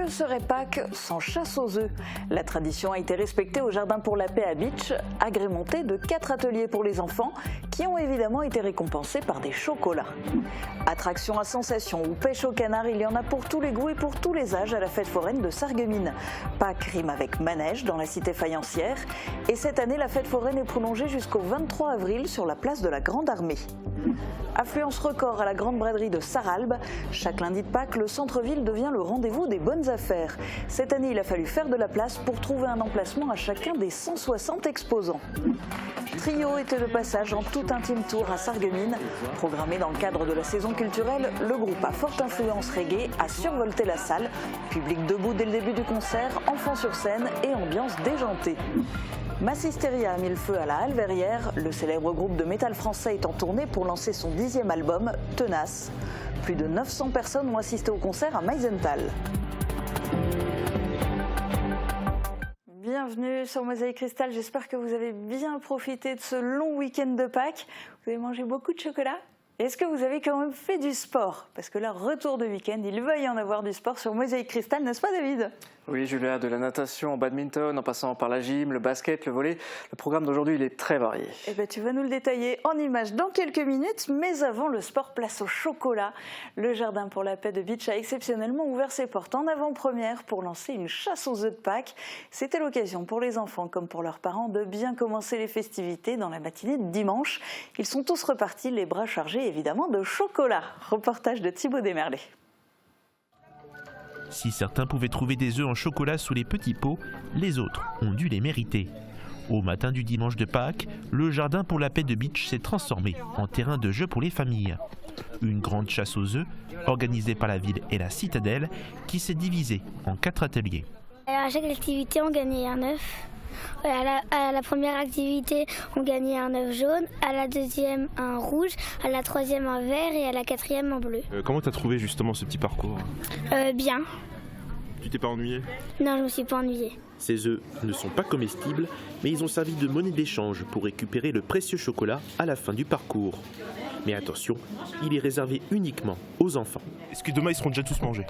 Que serait Pâques sans chasse aux œufs? La tradition a été respectée au Jardin pour la Paix à Bitche, agrémenté de 4 ateliers pour les enfants qui ont évidemment été récompensés par des chocolats. Attractions à sensation ou pêche au canard, il y en a pour tous les goûts et pour tous les âges à la fête foraine de Sarreguemines. Pâques rime avec manège dans la cité faïencière et cette année la fête foraine est prolongée jusqu'au 23 avril sur la place de la Grande Armée. Affluence record à la grande braderie de Sarralbe. Chaque lundi de Pâques, le centre-ville devient le rendez-vous des bonnes affaires. Cette année, il a fallu faire de la place pour trouver un emplacement à chacun des 160 exposants. Trio était de passage en tout intime tour à Sarreguemines. Programmé dans le cadre de la saison culturelle, le groupe à forte influence reggae a survolté la salle. Public debout dès le début du concert, enfants sur scène et ambiance déjantée. Massisteria a mis le feu à la Halle Verrière. Le célèbre groupe de métal français est en tournée pour lancer son 10e album, Tenace. Plus de 900 personnes ont assisté au concert à Meisenthal. Bienvenue sur Mosaïque Cristal, j'espère que vous avez bien profité de ce long week-end de Pâques. Vous avez mangé beaucoup de chocolat? Est-ce que vous avez quand même fait du sport? Parce que là, retour de week-end, il va y en avoir du sport sur Mosaïque Cristal, n'est-ce pas David? Oui Julia, de la natation au badminton, en passant par la gym, le basket, le volley. Le programme d'aujourd'hui, il est très varié. Eh bien, tu vas nous le détailler en images dans quelques minutes. Mais avant le sport, place au chocolat. Le Jardin pour la Paix de Bitche a exceptionnellement ouvert ses portes en avant-première pour lancer une chasse aux œufs de Pâques. C'était l'occasion pour les enfants comme pour leurs parents de bien commencer les festivités dans la matinée de dimanche. Ils sont tous repartis, les bras chargés évidemment de chocolat. Reportage de Thibaut Desmerlet. Si certains pouvaient trouver des œufs en chocolat sous les petits pots, les autres ont dû les mériter. Au matin du dimanche de Pâques, le Jardin pour la Paix de Bitche s'est transformé en terrain de jeu pour les familles. Une grande chasse aux œufs, organisée par la ville et la citadelle, qui s'est divisée en 4 ateliers. Alors à chaque activité, on gagnait un œuf. À la première activité, on gagnait un œuf jaune, à la deuxième un rouge, à la troisième un vert et à la quatrième un bleu. Comment tu as trouvé justement ce petit parcours? Bien. Tu t'es pas ennuyé? Non, je me suis pas ennuyée. Ces œufs ne sont pas comestibles, mais ils ont servi de monnaie d'échange pour récupérer le précieux chocolat à la fin du parcours. Mais attention, il est réservé uniquement aux enfants. Est-ce que demain ils seront déjà tous mangés?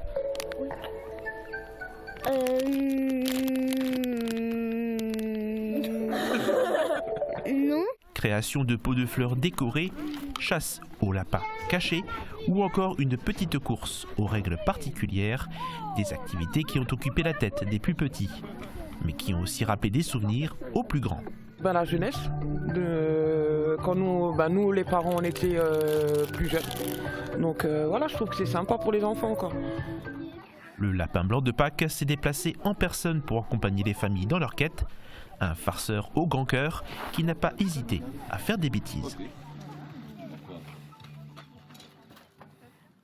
Non. Création de pots de fleurs décorés, chasse au lapin caché ou encore une petite course aux règles particulières, des activités qui ont occupé la tête des plus petits, mais qui ont aussi rappelé des souvenirs aux plus grands. La jeunesse, quand nous les parents on était plus jeunes. Donc voilà, je trouve que c'est sympa pour les enfants encore. Le lapin blanc de Pâques s'est déplacé en personne pour accompagner les familles dans leur quête. Un farceur au grand cœur qui n'a pas hésité à faire des bêtises.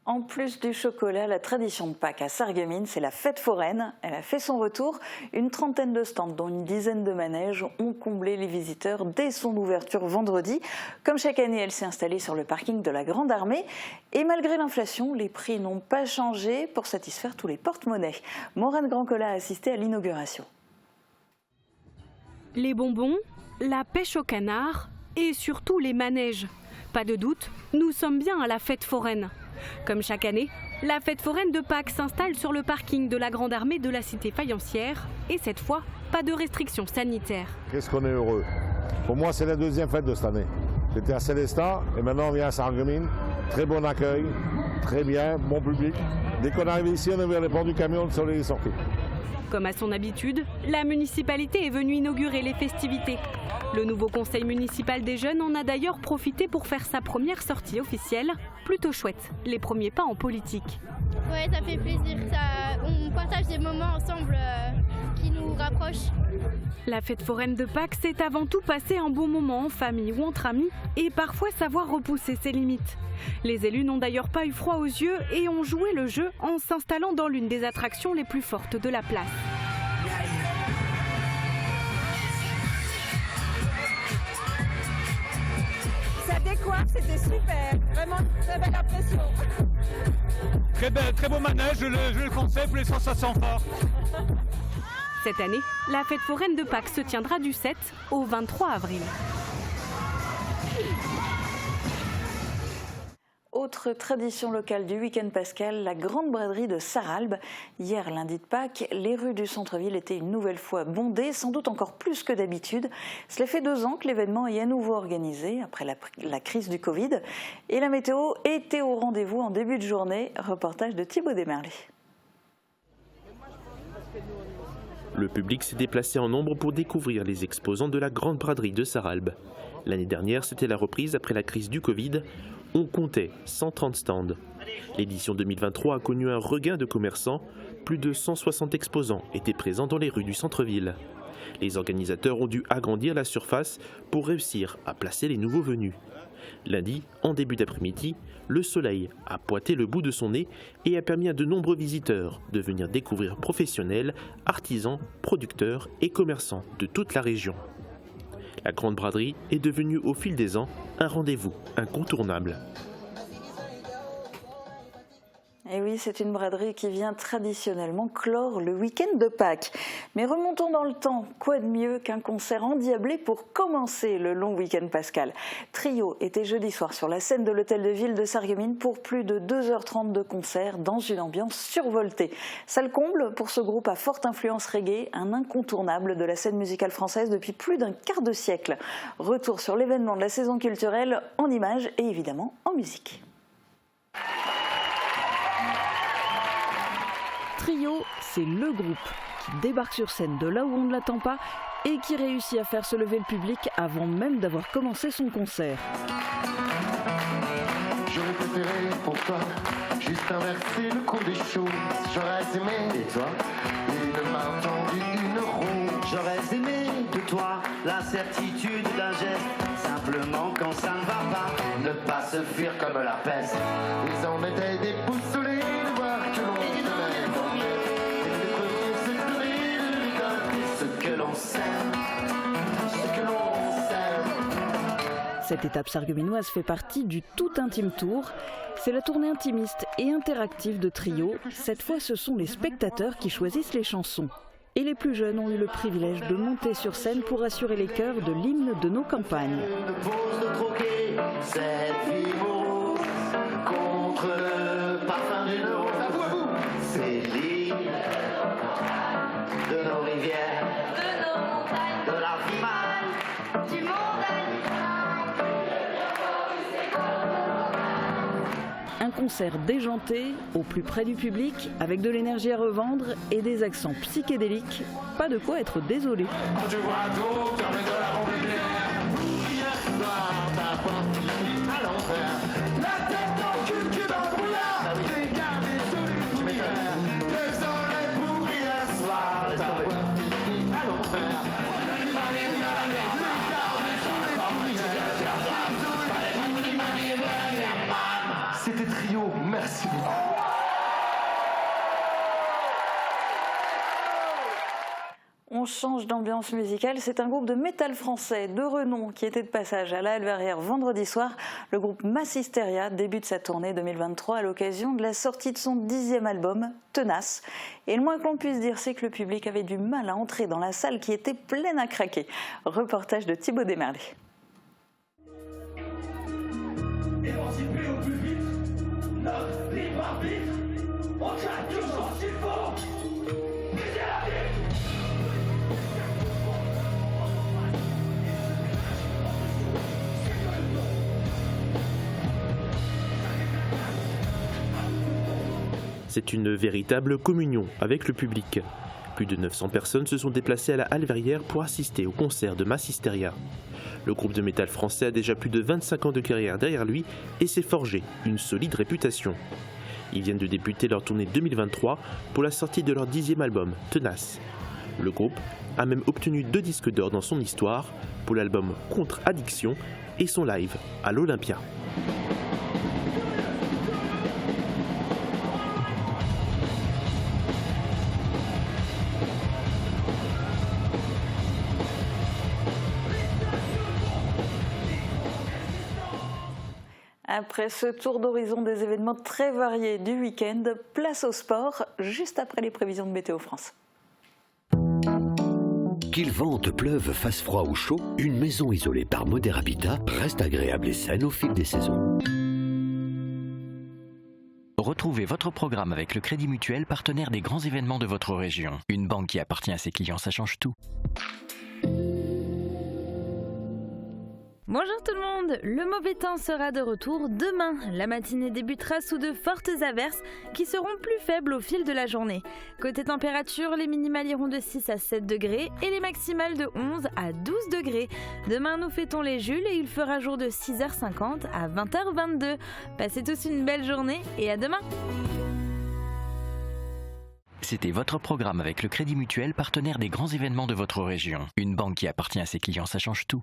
En plus du chocolat, la tradition de Pâques à Sarreguemines, c'est la fête foraine. Elle a fait son retour. Une trentaine de stands, dont une dizaine de manèges, ont comblé les visiteurs dès son ouverture vendredi. Comme chaque année, elle s'est installée sur le parking de la Grande Armée. Et malgré l'inflation, les prix n'ont pas changé pour satisfaire tous les porte-monnaies. Maureen Grandcola a assisté à l'inauguration. Les bonbons, la pêche au canard et surtout les manèges. Pas de doute, nous sommes bien à la fête foraine. Comme chaque année, la fête foraine de Pâques s'installe sur le parking de la Grande Armée de la cité faïencière et cette fois, pas de restrictions sanitaires. Qu'est-ce qu'on est heureux. Pour moi, c'est la deuxième fête de cette année. J'étais à Célestat et maintenant on vient à Sarreguemines. Très bon accueil, très bien, bon public. Dès qu'on arrive ici, on est vers les portes du camion, le soleil est sorti. Comme à son habitude, la municipalité est venue inaugurer les festivités. Le nouveau conseil municipal des jeunes en a d'ailleurs profité pour faire sa première sortie officielle. Plutôt chouette, les premiers pas en politique. Ouais, ça fait plaisir. On partage des moments ensemble qui nous rapprochent. La fête foraine de Pâques, c'est avant tout passer un bon moment en famille ou entre amis et parfois savoir repousser ses limites. Les élus n'ont d'ailleurs pas eu froid aux yeux et ont joué le jeu en s'installant dans l'une des attractions les plus fortes de la place. Ça décoiffe, c'était super, vraiment très belle impression. Très beau manège, le concept, les sensations fortes. Cette année, la fête foraine de Pâques se tiendra du 7 au 23 avril. autre tradition locale du week-end pascal, la grande braderie de Sarralbe. Hier, lundi de Pâques, les rues du centre-ville étaient une nouvelle fois bondées, sans doute encore plus que d'habitude. Cela fait 2 ans que l'événement est à nouveau organisé, après la crise du Covid. Et la météo était au rendez-vous en début de journée. Reportage de Thibaut Desmerlet. Le public s'est déplacé en nombre pour découvrir les exposants de la grande braderie de Sarralbe. L'année dernière, c'était la reprise après la crise du Covid. On comptait 130 stands. L'édition 2023 a connu un regain de commerçants. Plus de 160 exposants étaient présents dans les rues du centre-ville. Les organisateurs ont dû agrandir la surface pour réussir à placer les nouveaux venus. Lundi, en début d'après-midi, le soleil a pointé le bout de son nez et a permis à de nombreux visiteurs de venir découvrir professionnels, artisans, producteurs et commerçants de toute la région. La grande braderie est devenue au fil des ans un rendez-vous incontournable. Et oui, c'est une braderie qui vient traditionnellement clore le week-end de Pâques. Mais remontons dans le temps, quoi de mieux qu'un concert endiablé pour commencer le long week-end pascal. Trio était jeudi soir sur la scène de l'hôtel de ville de Sarreguemines pour plus de 2h30 de concert dans une ambiance survoltée. Ça le comble pour ce groupe à forte influence reggae, un incontournable de la scène musicale française depuis plus d'un quart de siècle. Retour sur l'événement de la saison culturelle en images et évidemment en musique. Trio, c'est le groupe qui débarque sur scène de là où on ne l'attend pas et qui réussit à faire se lever le public avant même d'avoir commencé son concert. J'aurais préféré pour toi juste inverser le cours des choses. J'aurais aimé, et toi, une main tendue, une roue. J'aurais aimé de toi la certitude d'un geste, simplement quand ça ne va pas, ne pas se fuir comme la peste. Ils en étaient déboussolés de voir que l'on Cette étape sarregueminoise fait partie du Tout Intime Tour. C'est la tournée intimiste et interactive de Trio. Cette fois, ce sont les spectateurs qui choisissent les chansons. Et les plus jeunes ont eu le privilège de monter sur scène pour assurer les chœurs de l'hymne de nos campagnes. Contre le parfum d'une rose, c'est l'hymne de nos rivières, de nos montagnes, de la vie du monde Un concert déjanté, au plus près du public, avec de l'énergie à revendre et des accents psychédéliques. Pas de quoi être désolé. C'était Trio, merci beaucoup. On change d'ambiance musicale, c'est un groupe de métal français de renom qui était de passage à la Halle-Verrière vendredi soir. Le groupe Massisteria débute sa tournée 2023 à l'occasion de la sortie de son 10e album, Tenace. Et le moins que l'on puisse dire, c'est que le public avait du mal à entrer dans la salle qui était pleine à craquer. Reportage de Thibaut Desmerlet. Émancipé au plus vite, notre libre arbitre, on tient toujours s'il faut. C'est une véritable communion avec le public. Plus de 900 personnes se sont déplacées à la Halle-Verrière pour assister au concert de Massisteria. Le groupe de métal français a déjà plus de 25 ans de carrière derrière lui et s'est forgé une solide réputation. Ils viennent de débuter leur tournée 2023 pour la sortie de leur 10e album, Tenace. Le groupe a même obtenu 2 disques d'or dans son histoire pour l'album Contre Addiction et son live à l'Olympia. Après ce tour d'horizon des événements très variés du week-end, place au sport, juste après les prévisions de Météo France. Qu'il vente, pleuve, fasse froid ou chaud, une maison isolée par Moder Habitat reste agréable et saine au fil des saisons. Retrouvez votre programme avec le Crédit Mutuel, partenaire des grands événements de votre région. Une banque qui appartient à ses clients, ça change tout. Bonjour tout le monde, le mauvais temps sera de retour demain. La matinée débutera sous de fortes averses qui seront plus faibles au fil de la journée. Côté température, les minimales iront de 6 à 7 degrés et les maximales de 11 à 12 degrés. Demain nous fêtons les Jules et il fera jour de 6h50 à 20h22. Passez tous une belle journée et à demain. C'était votre programme avec le Crédit Mutuel, partenaire des grands événements de votre région. Une banque qui appartient à ses clients, ça change tout.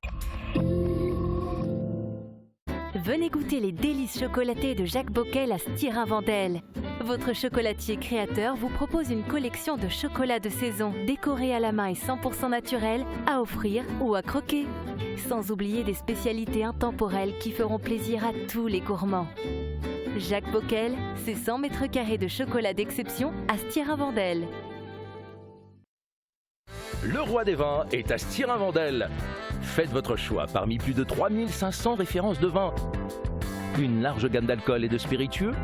Venez goûter les délices chocolatées de Jacques Bockel à Stirin-Vendelle. Votre chocolatier créateur vous propose une collection de chocolats de saison décorés à la main et 100% naturels à offrir ou à croquer. Sans oublier des spécialités intemporelles qui feront plaisir à tous les gourmands. Jacques Bockel, c'est 100 mètres carrés de chocolat d'exception à Stirin-Vendelle. Le roi des vins est à Stirin-Vendelle. Faites votre choix parmi plus de 3500 références de vins. Une large gamme d'alcool et de spiritueux.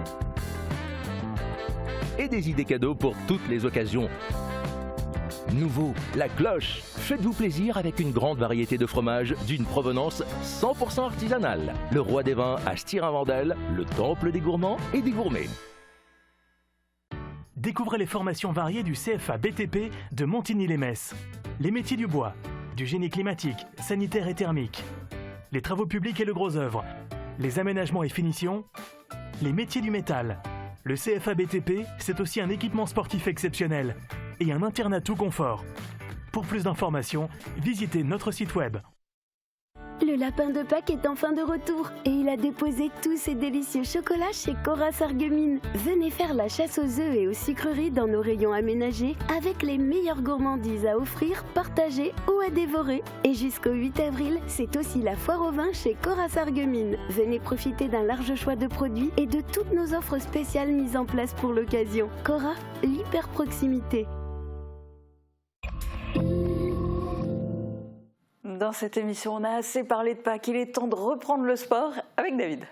Et des idées cadeaux pour toutes les occasions. Nouveau, la cloche. Faites-vous plaisir avec une grande variété de fromages d'une provenance 100% artisanale. Le roi des vins à Stirin-Vendelle, le temple des gourmands et des gourmets. Découvrez les formations variées du CFA BTP de Montigny-les-Metz. Les métiers du bois, du génie climatique, sanitaire et thermique, les travaux publics et le gros œuvre, les aménagements et finitions, les métiers du métal. Le CFA BTP, c'est aussi un équipement sportif exceptionnel et un internat tout confort. Pour plus d'informations, visitez notre site web. Le lapin de Pâques est enfin de retour et il a déposé tous ses délicieux chocolats chez Cora Sarreguemines. Venez faire la chasse aux œufs et aux sucreries dans nos rayons aménagés avec les meilleures gourmandises à offrir, partager ou à dévorer. Et jusqu'au 8 avril, c'est aussi la foire au vin chez Cora Sarreguemines. Venez profiter d'un large choix de produits et de toutes nos offres spéciales mises en place pour l'occasion. Cora, l'hyper proximité. Dans cette émission, on a assez parlé de Pâques. Il est temps de reprendre le sport avec David.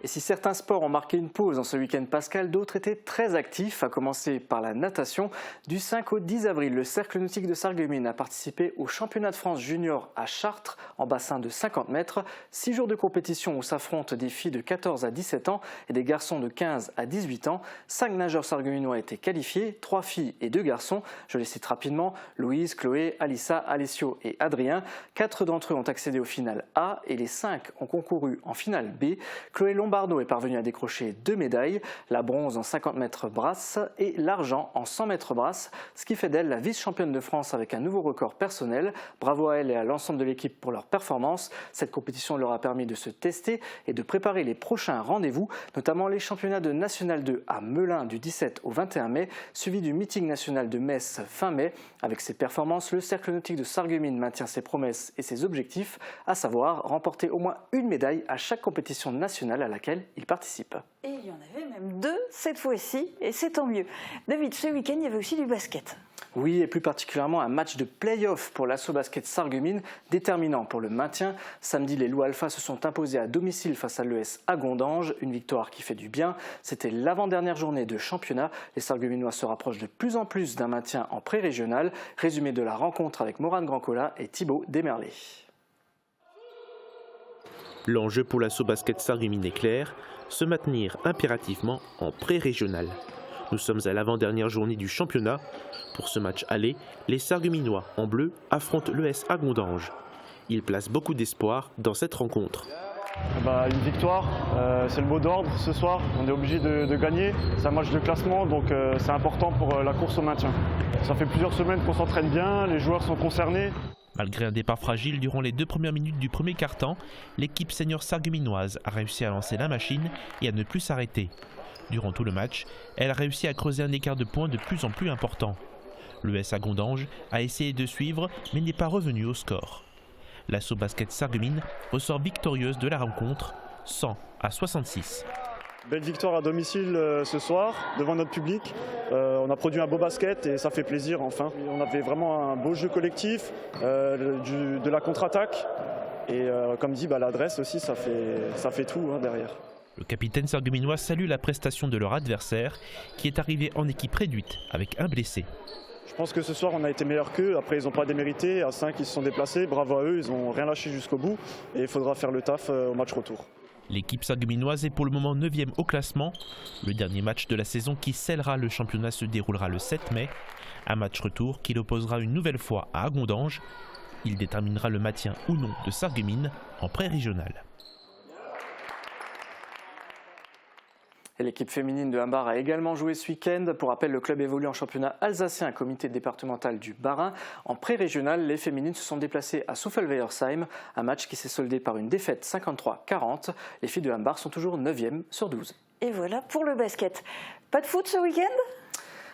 Et si certains sports ont marqué une pause en ce week-end pascal, d'autres étaient très actifs, à commencer par la natation. Du 5 au 10 avril, le Cercle nautique de Sarreguemines a participé au championnat de France junior à Chartres, en bassin de 50 mètres. 6 jours de compétition où s'affrontent des filles de 14 à 17 ans et des garçons de 15 à 18 ans. 5 nageurs sarregueminois étaient qualifiés, 3 filles et 2 garçons. Je les cite rapidement, Louise, Chloé, Alissa, Alessio et Adrien. 4 d'entre eux ont accédé au final A et les 5 ont concouru en finale B. Chloé Lombardo est parvenue à décrocher 2 médailles, la bronze en 50 mètres brasse et l'argent en 100 mètres brasse, ce qui fait d'elle la vice-championne de France avec un nouveau record personnel. Bravo à elle et à l'ensemble de l'équipe pour leur performance. Cette compétition leur a permis de se tester et de préparer les prochains rendez-vous, notamment les championnats de National 2 à Melun du 17 au 21 mai, suivi du meeting national de Metz fin mai. Avec ses performances, le Cercle nautique de Sarreguemines maintient ses promesses et ses objectifs, à savoir remporter au moins une médaille à chaque compétition nationale à laquelle il participe. Et il y en avait même 2 cette fois-ci, et c'est tant mieux. David, ce week-end, il y avait aussi du basket. Oui, et plus particulièrement un match de play-off pour l'Asso Basket Sarreguemines, déterminant pour le maintien. Samedi, les Loups Alpha se sont imposés à domicile face à l'ES Agondange, une victoire qui fait du bien. C'était l'avant-dernière journée de championnat. Les Sarregueminois se rapprochent de plus en plus d'un maintien en pré-régional. Résumé de la rencontre avec Morane Grandcola et Thibaut Desmerlé. L'enjeu pour l'Asso Basket Sarreguemines est clair, se maintenir impérativement en pré-régional. Nous sommes à l'avant-dernière journée du championnat. Pour ce match aller, les Sarregueminois en bleu affrontent l'ES Agondange. Ils placent beaucoup d'espoir dans cette rencontre. Une victoire, c'est le mot d'ordre ce soir. On est obligé de gagner. C'est un match de classement, donc c'est important pour la course au maintien. Ça fait plusieurs semaines qu'on s'entraîne bien, les joueurs sont concernés. Malgré un départ fragile durant les 2 premières minutes du premier quart-temps, l'équipe senior sarregueminoise a réussi à lancer la machine et à ne plus s'arrêter. Durant tout le match, elle a réussi à creuser un écart de points de plus en plus important. L'ES Agondange a essayé de suivre, mais n'est pas revenu au score. L'Asso Basket Sarreguemines ressort victorieuse de la rencontre, 100 à 66. Belle victoire à domicile ce soir, devant notre public. On a produit un beau basket et ça fait plaisir enfin. On avait vraiment un beau jeu collectif, de la contre-attaque. Et comme dit, l'adresse aussi, ça fait tout derrière. Le capitaine sarregueminois salue la prestation de leur adversaire, qui est arrivé en équipe réduite avec un blessé. Je pense que ce soir, on a été meilleurs qu'eux. Après, ils n'ont pas démérité. À 5, ils se sont déplacés. Bravo à eux, ils n'ont rien lâché jusqu'au bout. Et il faudra faire le taf au match retour. L'équipe sarregueminoise est pour le moment 9e au classement. Le dernier match de la saison qui scellera le championnat se déroulera le 7 mai. Un match retour qui l'opposera une nouvelle fois à Agondange. Il déterminera le maintien ou non de Sarreguemines en pré-régional. L'équipe féminine de Hambar a également joué ce week-end. Pour rappel, le club évolue en championnat alsacien, comité départemental du Bas-Rhin. En pré-régional, les féminines se sont déplacées à Souffelweyersheim, un match qui s'est soldé par une défaite 53-40. Les filles de Hambar sont toujours 9e sur 12. Et voilà pour le basket. Pas de foot ce week-end ?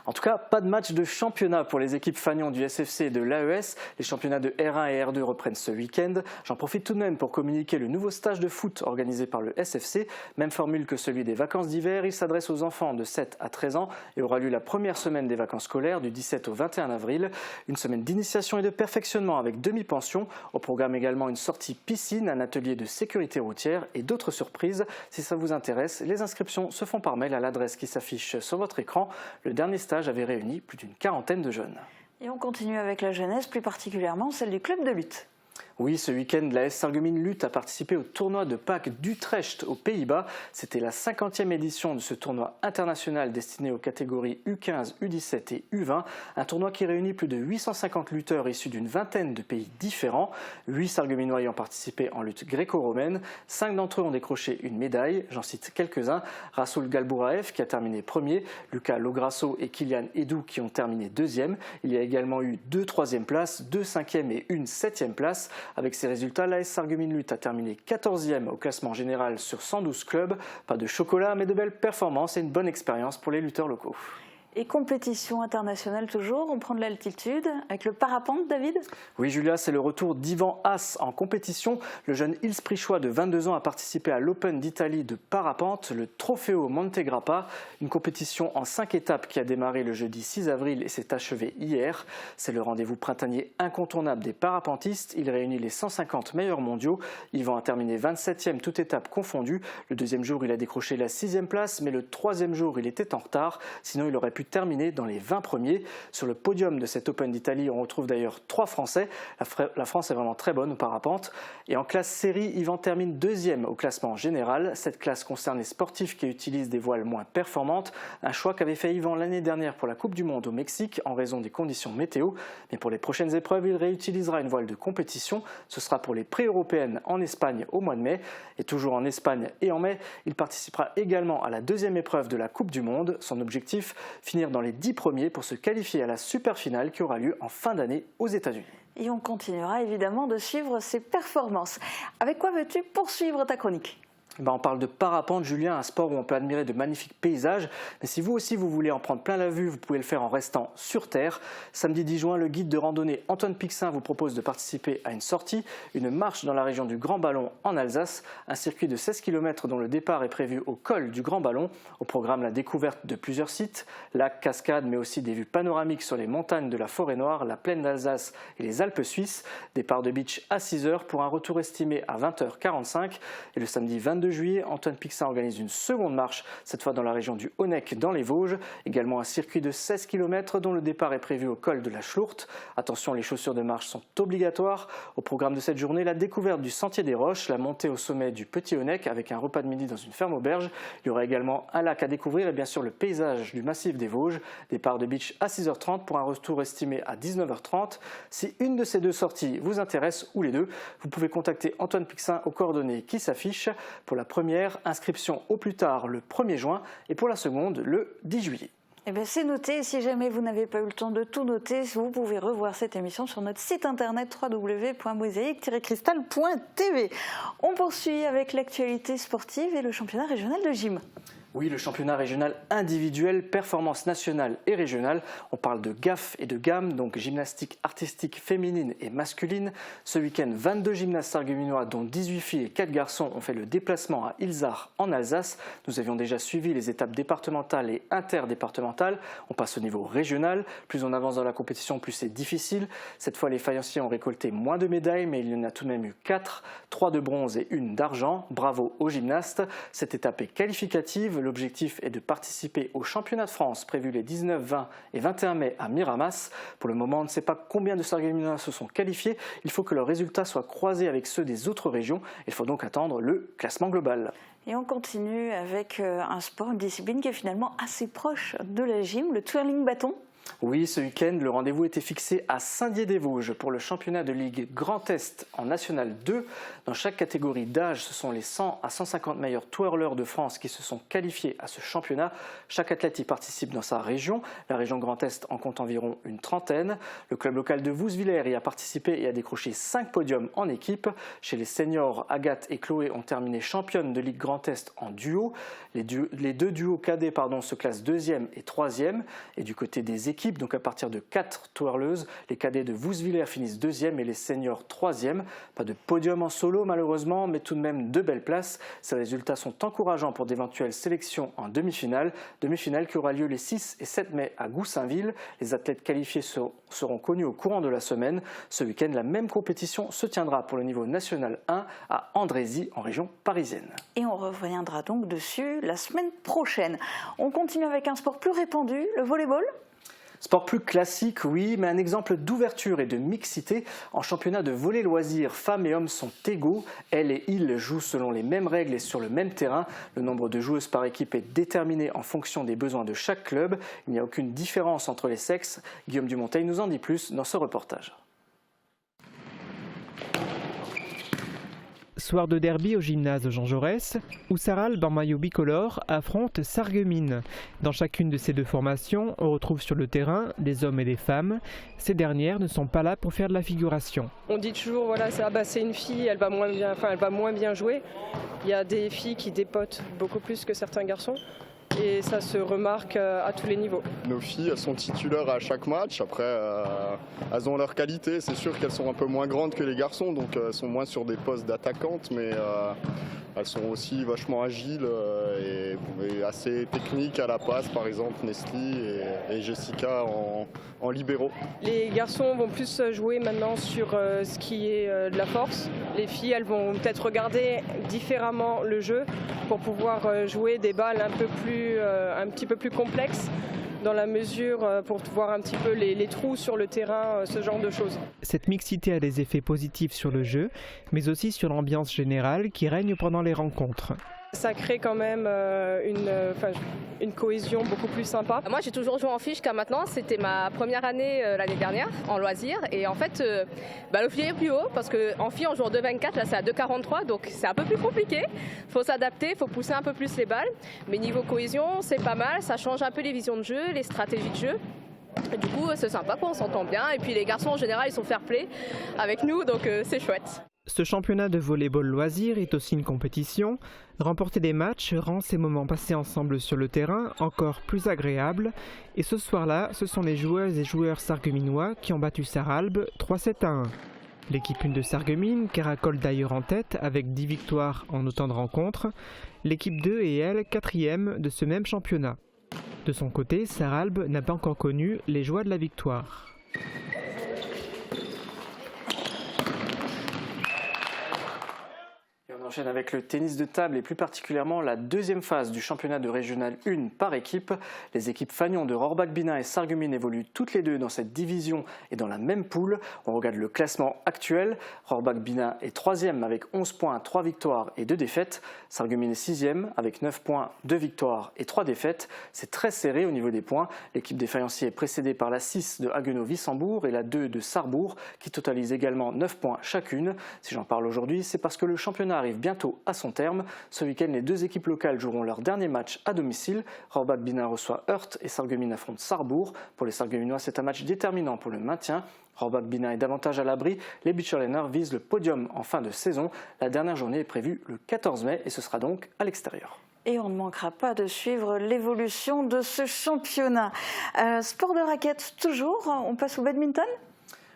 En tout cas, pas de match de championnat pour les équipes fanion du SFC et de l'AES. Les championnats de R1 et R2 reprennent ce week-end. J'en profite tout de même pour communiquer le nouveau stage de foot organisé par le SFC. Même formule que celui des vacances d'hiver. Il s'adresse aux enfants de 7 à 13 ans et aura lieu la première semaine des vacances scolaires du 17 au 21 avril. Une semaine d'initiation et de perfectionnement avec demi-pension. Au programme également une sortie piscine, un atelier de sécurité routière et d'autres surprises. Si ça vous intéresse, les inscriptions se font par mail à l'adresse qui s'affiche sur votre écran. Le dernier stage avait réuni plus d'une quarantaine de jeunes. Et on continue avec la jeunesse, plus particulièrement celle du club de lutte. Oui, ce week-end, la S Sarreguemines Lutte a participé au tournoi de Pâques d'Utrecht aux Pays-Bas. C'était la 50e édition de ce tournoi international destiné aux catégories U15, U17 et U20. Un tournoi qui réunit plus de 850 lutteurs issus d'une vingtaine de pays différents. 8 Sarregueminois y ont participé en lutte gréco-romaine. 5 d'entre eux ont décroché une médaille. J'en cite quelques-uns. Rasoul Galbouraev qui a terminé premier. Lucas Lograsso et Kylian Edou qui ont terminé deuxième. Il y a également eu 2 troisième places, 2 cinquième et une 7e place. Avec ces résultats, l'AS Sarreguemines Lutte a terminé 14e au classement général sur 112 clubs. Pas de chocolat, mais de belles performances et une bonne expérience pour les lutteurs locaux. Et compétition internationale toujours, on prend de l'altitude avec le parapente, David ? Oui Julia, c'est le retour d'Ivan Haas en compétition. Le jeune Ilsprichois de 22 ans a participé à l'Open d'Italie de parapente, le Trofeo Montegrappa, une compétition en 5 étapes qui a démarré le jeudi 6 avril et s'est achevée hier. C'est le rendez-vous printanier incontournable des parapentistes. Il réunit les 150 meilleurs mondiaux. Ivan a terminé 27e toute étape confondue. Le deuxième jour, il a décroché la 6e place, mais le troisième jour, il était en retard. Sinon, il aurait pu terminer dans les 20 premiers. Sur le podium de cet Open d'Italie, on retrouve d'ailleurs 3 Français. La France est vraiment très bonne au parapente. Et en classe série, Ivan termine 2e au classement général. Cette classe concerne les sportifs qui utilisent des voiles moins performantes. Un choix qu'avait fait Ivan l'année dernière pour la Coupe du Monde au Mexique en raison des conditions météo. Mais pour les prochaines épreuves, il réutilisera une voile de compétition. Ce sera pour les pré-européennes en Espagne au mois de mai. Et toujours en Espagne et en mai, il participera également à la 2e épreuve de la Coupe du Monde. Son objectif, finir dans les 10 premiers pour se qualifier à la super finale qui aura lieu en fin d'année aux États-Unis. Et on continuera évidemment de suivre ses performances. Avec quoi veux-tu poursuivre ta chronique ? On parle de parapente, Julien, un sport où on peut admirer de magnifiques paysages. Mais si vous aussi vous voulez en prendre plein la vue, vous pouvez le faire en restant sur terre. Samedi 10 juin, le guide de randonnée Antoine Pixin vous propose de participer à une sortie, une marche dans la région du Grand Ballon en Alsace, un circuit de 16 km dont le départ est prévu au col du Grand Ballon. Au programme, la découverte de plusieurs sites, lacs, cascades, mais aussi des vues panoramiques sur les montagnes de la Forêt-Noire, la plaine d'Alsace et les Alpes suisses. Départ de beach à 6h pour un retour estimé à 20h45. Et le samedi 22 juillet, Antoine Pixin organise une seconde marche, cette fois dans la région du Honeck dans les Vosges. Également un circuit de 16 km dont le départ est prévu au col de la Schlourte. Attention, les chaussures de marche sont obligatoires. Au programme de cette journée, la découverte du Sentier des Roches, la montée au sommet du Petit Honeck avec un repas de midi dans une ferme auberge. Il y aura également un lac à découvrir et bien sûr le paysage du massif des Vosges. Départ de beach à 6h30 pour un retour estimé à 19h30. Si une de ces deux sorties vous intéresse ou les deux, vous pouvez contacter Antoine Pixin aux coordonnées qui s'affichent. Pour la première, inscription au plus tard le 1er juin et pour la seconde, le 10 juillet. Eh bien, c'est noté. Si jamais vous n'avez pas eu le temps de tout noter, vous pouvez revoir cette émission sur notre site internet www.mosaïque-cristal.tv. On poursuit avec l'actualité sportive et le championnat régional de gym. Oui, le championnat régional individuel, performance nationale et régionale. On parle de GAF et de GAM, donc gymnastique artistique féminine et masculine. Ce week-end, 22 gymnastes sarregueminois, dont 18 filles et 4 garçons, ont fait le déplacement à Ilzach en Alsace. Nous avions déjà suivi les étapes départementales et interdépartementales. On passe au niveau régional. Plus on avance dans la compétition, plus c'est difficile. Cette fois, les faïenciers ont récolté moins de médailles, mais il y en a tout de même eu 4, 3 de bronze et 1 d'argent. Bravo aux gymnastes. Cette étape est qualificative. L'objectif est de participer au championnat de France prévu les 19, 20 et 21 mai à Miramas. Pour le moment, on ne sait pas combien de sarregueminois se sont qualifiés. Il faut que leurs résultats soient croisés avec ceux des autres régions. Il faut donc attendre le classement global. Et on continue avec un sport, une discipline qui est finalement assez proche de la gym, le twirling bâton. Oui, ce week-end, le rendez-vous était fixé à Saint-Dié-des-Vosges pour le championnat de Ligue Grand Est en National 2. Dans chaque catégorie d'âge, ce sont les 100 à 150 meilleurs twirlers de France qui se sont qualifiés à ce championnat. Chaque athlète y participe dans sa région. La région Grand Est en compte environ une trentaine. Le club local de Vousvillers y a participé et a décroché 5 podiums en équipe. Chez les seniors, Agathe et Chloé ont terminé championnes de Ligue Grand Est en duo. Les deux duos cadets se classent 2e et 3e. Et du côté des équipes, donc à partir de 4 twirleuses, les cadets de Vousvillers finissent 2e et les seniors 3e. Pas de podium en solo malheureusement, mais tout de même 2 belles places. Ces résultats sont encourageants pour d'éventuelles sélections en demi-finale. Demi-finale qui aura lieu les 6 et 7 mai à Goussainville. Les athlètes qualifiés seront connus au courant de la semaine. Ce week-end, la même compétition se tiendra pour le niveau national 1 à Andrézy en région parisienne. Et on reviendra donc dessus la semaine prochaine. On continue avec un sport plus répandu, le volleyball. Sport plus classique, oui, mais un exemple d'ouverture et de mixité. En championnat de volley loisirs, femmes et hommes sont égaux. Elles et ils jouent selon les mêmes règles et sur le même terrain. Le nombre de joueuses par équipe est déterminé en fonction des besoins de chaque club. Il n'y a aucune différence entre les sexes. Guillaume Dumonteil nous en dit plus dans ce reportage. Soir de derby au gymnase Jean Jaurès, où Sarralbe en maillot bicolore affronte Sarreguemines. Dans chacune de ces deux formations, on retrouve sur le terrain des hommes et des femmes. Ces dernières ne sont pas là pour faire de la figuration. On dit toujours, voilà, c'est une fille, elle va moins bien jouer. Il y a des filles qui dépotent beaucoup plus que certains garçons. Et ça se remarque à tous les niveaux. Nos filles, elles sont titulaires à chaque match. Après, elles ont leur qualité. C'est sûr qu'elles sont un peu moins grandes que les garçons, donc elles sont moins sur des postes d'attaquantes, mais elles sont aussi vachement agiles et assez techniques à la passe. Par exemple, Nestlé et Jessica en libéraux. Les garçons vont plus jouer maintenant sur ce qui est de la force. Les filles, elles vont peut-être regarder différemment le jeu pour pouvoir jouer des balles un petit peu plus complexes dans la mesure pour voir un petit peu les trous sur le terrain, ce genre de choses. Cette mixité a des effets positifs sur le jeu, mais aussi sur l'ambiance générale qui règne pendant les rencontres. Ça crée quand même une cohésion beaucoup plus sympa. Moi j'ai toujours joué en fille jusqu'à maintenant, c'était ma première année l'année dernière en loisir et en fait le filet est plus haut parce qu'en fille on joue en 2,24, là c'est à 2,43 donc c'est un peu plus compliqué. Il faut s'adapter, il faut pousser un peu plus les balles, mais niveau cohésion c'est pas mal, ça change un peu les visions de jeu, les stratégies de jeu. Et du coup c'est sympa, on s'entend bien et puis les garçons en général ils sont fair-play avec nous donc c'est chouette. Ce championnat de volleyball loisir est aussi une compétition. Remporter des matchs rend ces moments passés ensemble sur le terrain encore plus agréables. Et ce soir-là, ce sont les joueuses et joueurs sarregueminois qui ont battu Sarralbe 3-7-1. L'équipe 1 de Sarreguemines caracole d'ailleurs en tête avec 10 victoires en autant de rencontres. L'équipe 2 est elle 4e de ce même championnat. De son côté, Sarralbe n'a pas encore connu les joies de la victoire. On enchaîne avec le tennis de table et plus particulièrement la deuxième phase du championnat de régional 1 par équipe. Les équipes Fagnon de Rohrbach-Binin et Sarreguemines évoluent toutes les deux dans cette division et dans la même poule. On regarde le classement actuel. Rohrbach-Binin est 3e avec 11 points, 3 victoires et 2 défaites. Sarreguemines est 6e avec 9 points, 2 victoires et 3 défaites. C'est très serré au niveau des points. L'équipe des Faïenciers est précédée par la 6 de Haguenau-Wissembourg et la 2 de Sarrebourg qui totalisent également 9 points chacune. Si j'en parle aujourd'hui, c'est parce que le championnat arrive bientôt à son terme. Ce week-end, les deux équipes locales joueront leur dernier match à domicile. Rohrbach-Binin reçoit Heurt et Sarreguemines affronte Sarrebourg. Pour les Sarregueminois, c'est un match déterminant pour le maintien. Rohrbach-Binin est davantage à l'abri. Les Beacherlainers visent le podium en fin de saison. La dernière journée est prévue le 14 mai et ce sera donc à l'extérieur. Et on ne manquera pas de suivre l'évolution de ce championnat. Sport de raquette toujours, on passe au badminton ?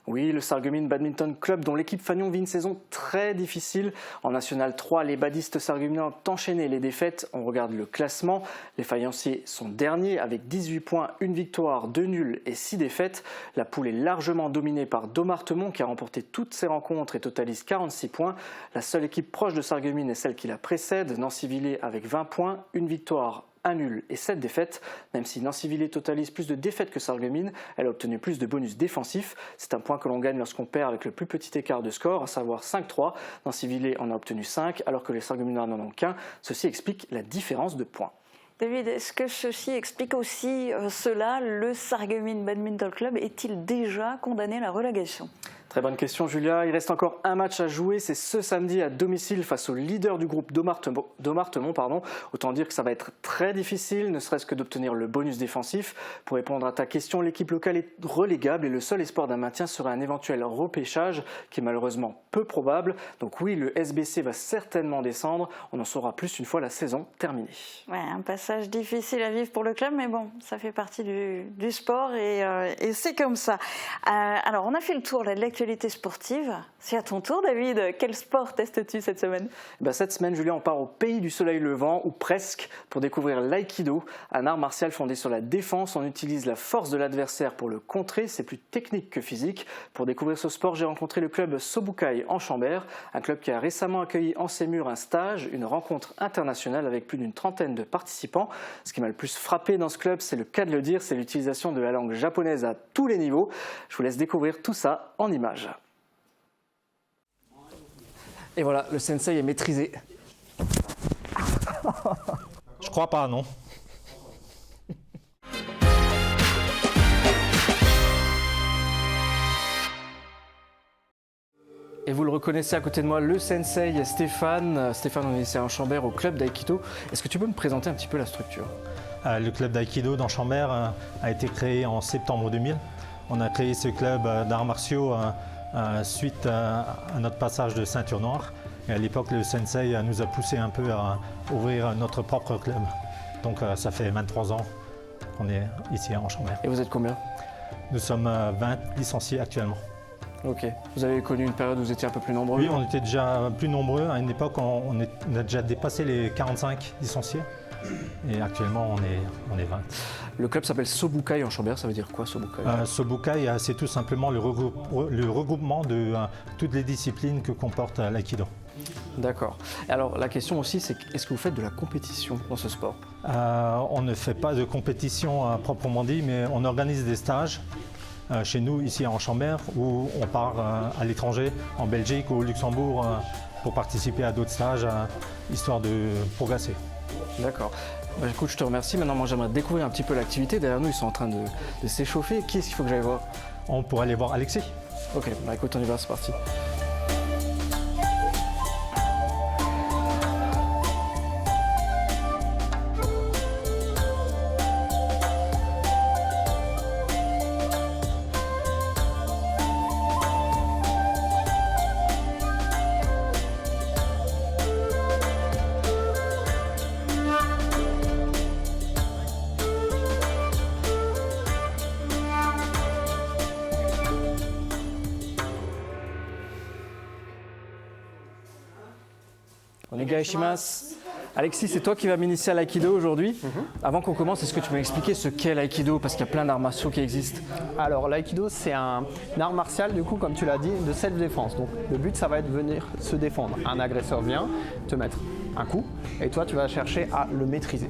Oui, le Sarreguemines Badminton Club, dont l'équipe Fagnon vit une saison très difficile. En National 3, les badistes sarregueminois ont enchaîné les défaites. On regarde le classement. Les Fayenciers sont derniers avec 18 points, 1 victoire, 2 nuls et 6 défaites. La poule est largement dominée par Domartemont qui a remporté toutes ses rencontres et totalise 46 points. La seule équipe proche de Sarreguemines est celle qui la précède, Nancy-Villers avec 20 points, 1 victoire, 1 nul et 7 défaites. Même si Nancy-Villers totalise plus de défaites que Sarreguemines, elle a obtenu plus de bonus défensifs. C'est un point que l'on gagne lorsqu'on perd avec le plus petit écart de score, à savoir 5-3. Nancy-Villers en a obtenu 5, alors que les Sarregueminois n'en ont qu'un. Ceci explique la différence de points. David, est-ce que ceci explique aussi cela? Le Sarreguemines Badminton Club est-il déjà condamné à la relégation? Très bonne question, Julia. Il reste encore un match à jouer. C'est ce samedi à domicile face au leader du groupe Domartemont. Autant dire que ça va être très difficile, ne serait-ce que d'obtenir le bonus défensif. Pour répondre à ta question, l'équipe locale est relégable et le seul espoir d'un maintien serait un éventuel repêchage qui est malheureusement peu probable. Donc oui, le SBC va certainement descendre. On en saura plus une fois la saison terminée. Ouais, un passage difficile à vivre pour le club, mais bon, ça fait partie du sport et c'est comme ça. Alors, on a fait le tour là, de l'actualité sportive. C'est à ton tour, David. Quel sport testes-tu cette semaine? Cette semaine, Julien, on part au pays du soleil levant, ou presque, pour découvrir l'aïkido, un art martial fondé sur la défense. On utilise la force de l'adversaire pour le contrer. C'est plus technique que physique. Pour découvrir ce sport, j'ai rencontré le club Sobukai en Chambert, un club qui a récemment accueilli en ses murs un stage, une rencontre internationale avec plus d'une trentaine de participants. Ce qui m'a le plus frappé dans ce club, c'est le cas de le dire, c'est l'utilisation de la langue japonaise à tous les niveaux. Je vous laisse découvrir tout ça en images. Et voilà, le sensei est maîtrisé. Je crois pas, non. Et vous le reconnaissez à côté de moi, le sensei Stéphane. Stéphane, on est ici à Chambert au club d'aïkido. Est-ce que tu peux me présenter un petit peu la structure? Le club d'aïkido dans Chambert a été créé en septembre 2000. On a créé ce club d'arts martiaux suite à notre passage de ceinture noire. Et à l'époque, le sensei nous a poussé un peu à ouvrir notre propre club. Donc ça fait 23 ans qu'on est ici en Chambert. Et vous êtes combien? Nous sommes 20 licenciés actuellement. Ok. Vous avez connu une période où vous étiez un peu plus nombreux? Oui, on était déjà plus nombreux. À une époque, on a déjà dépassé les 45 licenciés. Et actuellement, on est 20. Le club s'appelle Sobukai en Chambert, ça veut dire quoi Sobukai? Sobukai, c'est tout simplement le regroupement de toutes les disciplines que comporte l'aïkido. D'accord. Alors la question aussi, c'est est-ce que vous faites de la compétition dans ce sport? On ne fait pas de compétition proprement dit, mais on organise des stages chez nous, ici en Chambert, où on part à l'étranger, en Belgique ou au Luxembourg, pour participer à d'autres stages, histoire de progresser. D'accord. Écoute, je te remercie. Maintenant, moi, j'aimerais découvrir un petit peu l'activité. Derrière nous, ils sont en train de s'échauffer. Qui est-ce qu'il faut que j'aille voir? On pourrait aller voir Alexis. Ok, écoute, on y va, c'est parti. Onegaishimasu. Alexis, c'est toi qui vas m'initier à l'aïkido aujourd'hui. Avant qu'on commence, est-ce que tu peux m'expliquer ce qu'est l'aïkido? Parce qu'il y a plein d'arts martiaux qui existent. Alors l'aïkido, c'est un art martial, du coup, comme tu l'as dit, de self-défense. Donc le but, ça va être de venir se défendre. Un agresseur vient te mettre un coup et toi, tu vas chercher à le maîtriser.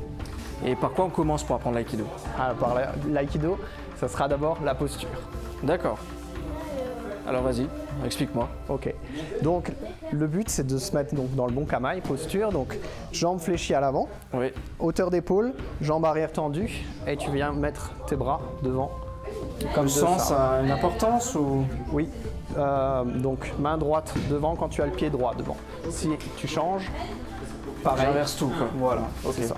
Et par quoi on commence pour apprendre l'aïkido? Par l'aïkido, ça sera d'abord la posture. D'accord. Alors vas-y, explique-moi. Ok. Donc le but, c'est de se mettre dans le bon kamaï, posture. Donc jambes fléchies à l'avant, oui. Hauteur d'épaule, jambes arrière tendues, et tu viens mettre tes bras devant. Comme sens a une importance ou? Oui. Donc main droite devant quand tu as le pied droit devant. Si tu changes, pareil. J'inverse tout, quoi. Voilà, okay. C'est ça.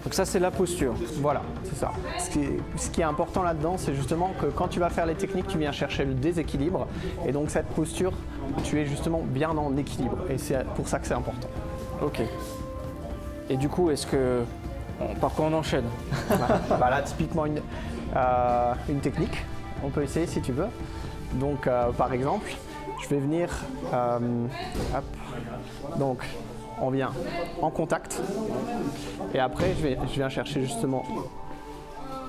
Donc ça, c'est la posture. Voilà, c'est ça. Ce qui est important là-dedans, c'est justement que quand tu vas faire les techniques, tu viens chercher le déséquilibre. Et donc cette posture, tu es justement bien en équilibre. Et c'est pour ça que c'est important. Ok. Et du coup, par quoi on enchaîne? Bah là, typiquement une technique, on peut essayer si tu veux. Donc par exemple, je vais venir, hop. Donc on vient en contact et après je viens chercher justement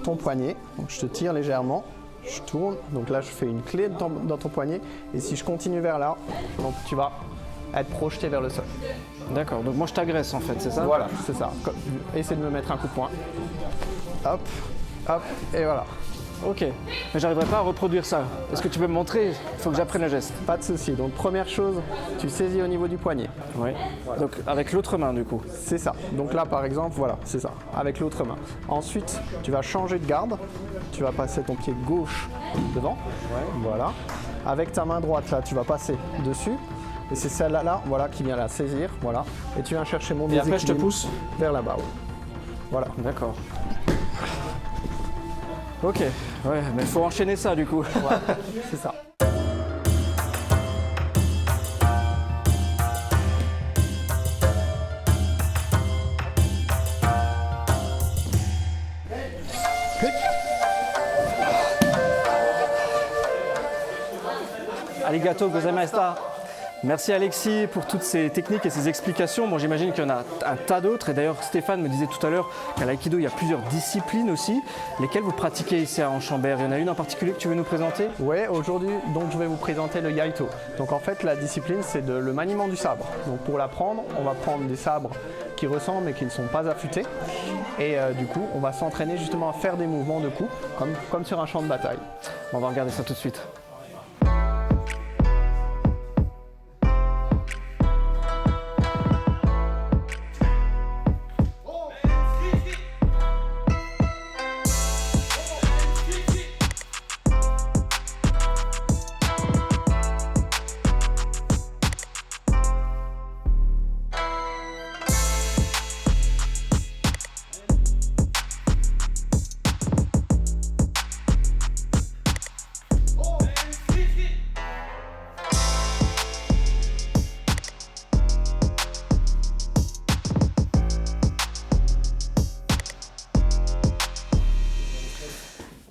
ton poignet. Donc je te tire légèrement, je tourne, donc là je fais une clé dans ton poignet et si je continue vers là, donc tu vas être projeté vers le sol. D'accord, donc moi je t'agresse en fait, c'est ça? Voilà, c'est ça. Essaie de me mettre un coup de poing. Hop, hop, et voilà. Ok, mais j'arriverai pas à reproduire ça. Est-ce que tu peux me montrer? Il faut que j'apprenne le geste. Pas de souci. Donc première chose, tu saisis au niveau du poignet. Oui. Voilà. Donc avec l'autre main du coup. C'est ça. Donc là par exemple, voilà, c'est ça. Avec l'autre main. Ensuite, tu vas changer de garde. Tu vas passer ton pied gauche devant. Ouais. Voilà. Avec ta main droite là, tu vas passer dessus. Et c'est celle-là, voilà, qui vient la saisir. Voilà. Et tu viens chercher mon déséquilibre. Et après je te pousse vers là-bas. Voilà. D'accord. Ok, ouais, mais il faut enchaîner ça du coup. Ouais, c'est ça. Arigato gozaimasu. Merci Alexis pour toutes ces techniques et ces explications. Bon, j'imagine qu'il y en a un tas d'autres. Et d'ailleurs, Stéphane me disait tout à l'heure qu'à l'aïkido, il y a plusieurs disciplines aussi. Lesquelles vous pratiquez ici à Enchambert? Il y en a une en particulier que tu veux nous présenter? Oui, aujourd'hui, donc je vais vous présenter le yaito. Donc en fait, la discipline, c'est le maniement du sabre. Donc pour l'apprendre, on va prendre des sabres qui ressemblent mais qui ne sont pas affûtés. Et du coup, on va s'entraîner justement à faire des mouvements de coups, comme sur un champ de bataille. On va regarder ça tout de suite.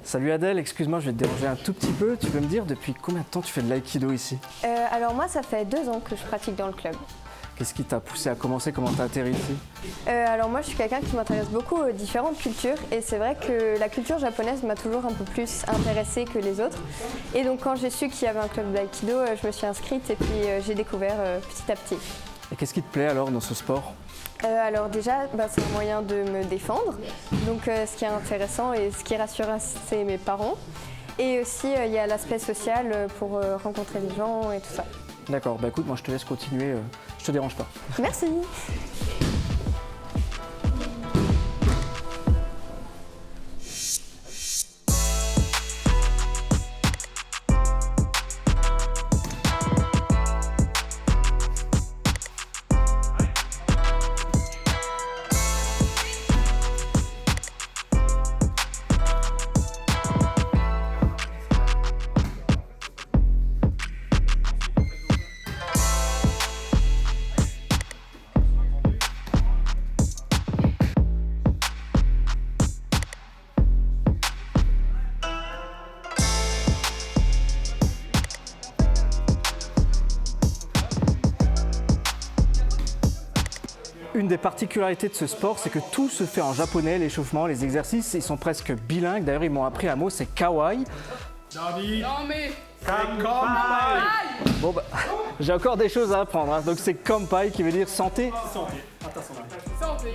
Salut Adèle, excuse-moi, je vais te déranger un tout petit peu. Tu peux me dire depuis combien de temps tu fais de l'aïkido ici? Alors moi, ça fait 2 ans que je pratique dans le club. Qu'est-ce qui t'a poussé à commencer? Comment t'as atterri ici? Alors moi, je suis quelqu'un qui m'intéresse beaucoup aux différentes cultures et c'est vrai que la culture japonaise m'a toujours un peu plus intéressée que les autres. Et donc quand j'ai su qu'il y avait un club d'aïkido, je me suis inscrite et puis j'ai découvert petit à petit. Et qu'est-ce qui te plaît alors dans ce sport? Alors déjà, c'est un moyen de me défendre. Donc ce qui est intéressant et ce qui est rassurant, c'est mes parents. Et aussi, il y a l'aspect social pour rencontrer des gens et tout ça. D'accord, bah écoute, moi je te laisse continuer, je te dérange pas. Merci. Une des particularités de ce sport, c'est que tout se fait en japonais, l'échauffement, les exercices, ils sont presque bilingues. D'ailleurs, ils m'ont appris un mot, c'est kawaii. Bon bah, j'ai encore des choses à apprendre, hein. Donc c'est kampai qui veut dire santé. Santé. Santé.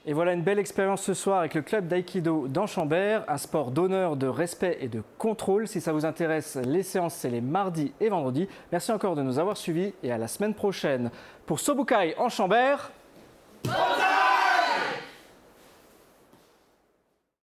Et voilà une belle expérience ce soir avec le club d'aïkido d'Enchambert, un sport d'honneur, de respect et de contrôle. Si ça vous intéresse, les séances, c'est les mardis et vendredis. Merci encore de nous avoir suivis et à la semaine prochaine. Pour Sobukai Enchambert...